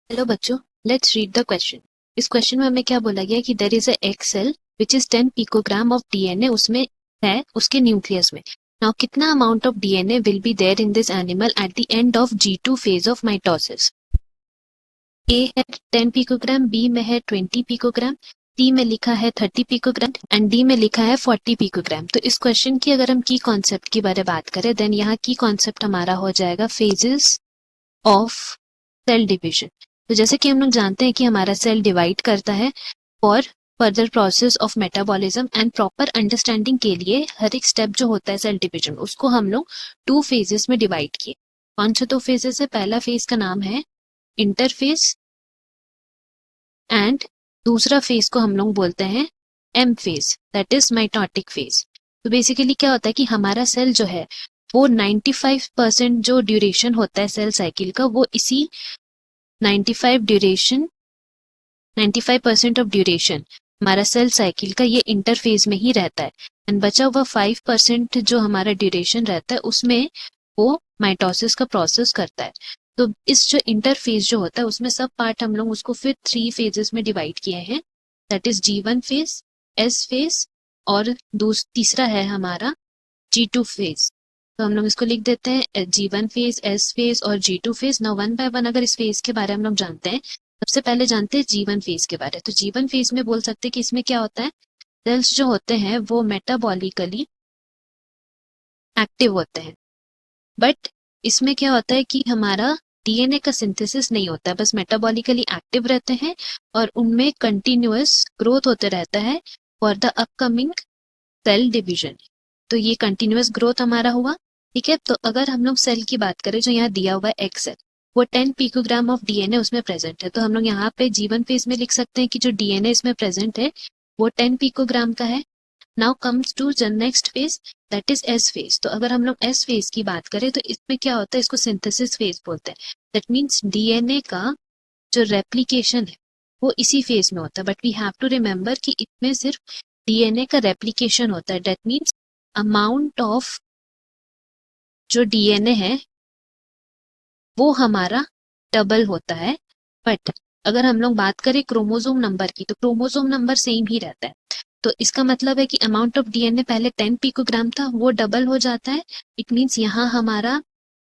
Hello बच्चों, let's read the question. इस question में हमें क्या बोला गया कि there is a egg cell which is 10 picogram of DNA उसमें है उसके न्यूक्लियस में। नाउ कितना amount of DNA will be there in this animal at the end of G2 phase of mitosis. A है 10 पिकोग्राम, बी में है 20 picogram, सी में लिखा है 30 पिकोग्राम एंड डी में लिखा है 40 पिकोग्राम। तो इस क्वेश्चन की अगर हम की कॉन्सेप्ट की बारे में बात करें देन यहाँ की कॉन्सेप्ट हमारा हो जाएगा फेजेस ऑफ सेल डिविजन। तो जैसे कि हम लोग जानते हैं कि हमारा सेल डिवाइड करता है for further process of metabolism and proper understanding के लिए हर एक स्टेप जो होता है सेल डिविजन उसको हम लोग 2 फेजेस में डिवाइड किए। कौन से 2 फेजेस है? पहला फेज का नाम है इंटरफेज एंड दूसरा फेज को हम लोग बोलते हैं M phase, that is mitotic phase. तो बेसिकली क्या होता है कि हमारा सेल जो है वो 95% जो ड्यूरेशन होता है सेल साइकिल का वो इसी 95% ऑफ ड्यूरेशन हमारा सेल साइकिल का ये इंटरफेज में ही रहता है एंड बचा हुआ 5% जो हमारा ड्यूरेशन रहता है उसमें वो माइटोसिस का प्रोसेस करता है। तो इस जो इंटरफेज जो होता है उसमें सब पार्ट हम लोग उसको फिर 3 फेजेस में डिवाइड किए हैं, that is G1 phase, S phase और तीसरा है हमारा G2 फेज। तो हम लोग इसको लिख देते हैं G1 फेज, S फेज और G2 phase. Now one by one अगर इस फेज के बारे में हम लोग जानते हैं, सबसे पहले जानते हैं G1 फेज के बारे में। तो G1 फेज में बोल सकते हैं कि इसमें क्या होता है, सेल्स जो होते हैं वो मेटाबॉलिकली एक्टिव होते हैं, बट इसमें क्या होता है कि हमारा डीएनए का सिंथेसिस नहीं होता है, बस मेटाबॉलिकली एक्टिव रहते हैं और उनमें कंटिन्यूअस ग्रोथ होते रहता है for the upcoming cell division. तो ये कंटिन्यूअस ग्रोथ हमारा हुआ, ठीक है। तो अगर हम लोग सेल की बात करें जो यहाँ दिया हुआ है एग सेल, वो 10 पिकोग्राम ऑफ डीएनए उसमें प्रेजेंट है। तो हम लोग यहाँ पे G1 फेज में लिख सकते हैं कि जो डीएनए इसमें प्रेजेंट है वो 10 पिकोग्राम का है। Now comes to the next phase, that is S phase. तो अगर हम लोग एस फेज की बात करें तो इसमें क्या होता है, इसको सिंथेसिस फेज बोलते हैं। दैट मीन्स डीएनए का जो रेप्लिकेशन है वो इसी फेज में होता है, but we have to remember कि इसमें सिर्फ डीएनए का रेप्लिकेशन होता है। दैट मीन्स अमाउंट ऑफ जो डीएनए है वो हमारा डबल होता है। बट अगर हम लोग बात करें क्रोमोसोम नंबर की तो क्रोमोसोम नंबर सेम ही रहता है। तो इसका मतलब है कि अमाउंट ऑफ डीएनए पहले 10 पिकोग्राम था वो डबल हो जाता है। इट मीन्स यहाँ हमारा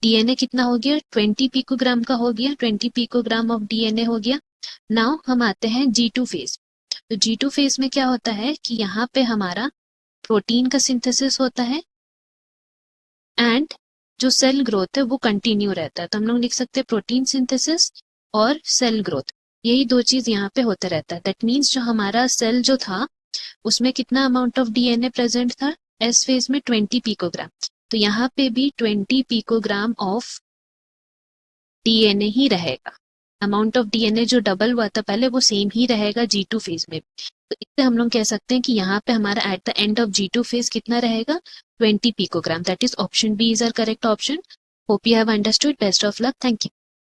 डीएनए कितना हो गया, 20 पिकोग्राम का हो गया, 20 पिकोग्राम ऑफ डीएनए हो गया। नाउ हम आते हैं G2 फेज। तो G2 फेज में क्या होता है कि यहाँ पे हमारा प्रोटीन का सिंथेसिस होता है एंड जो सेल ग्रोथ है वो कंटिन्यू रहता है। तो हम लोग लिख सकते हैं प्रोटीन सिंथेसिस और सेल ग्रोथ, यही 2 चीज यहाँ पे होता रहता है। दैट मीन्स जो हमारा सेल जो था उसमें कितना अमाउंट ऑफ डीएनए प्रेजेंट था, एस फेज में 20 पिकोग्राम। तो यहाँ पे भी 20 पिकोग्राम ऑफ डीएनए ही रहेगा। अमाउंट ऑफ डीएनए जो डबल हुआ था पहले वो सेम ही रहेगा G2 फेज में। तो इससे हम लोग कह सकते हैं कि यहाँ पे हमारा at the end of G2 phase कितना रहेगा, 20 picogram. That is option B is our correct option. Hope you have understood. Best of luck. Thank you.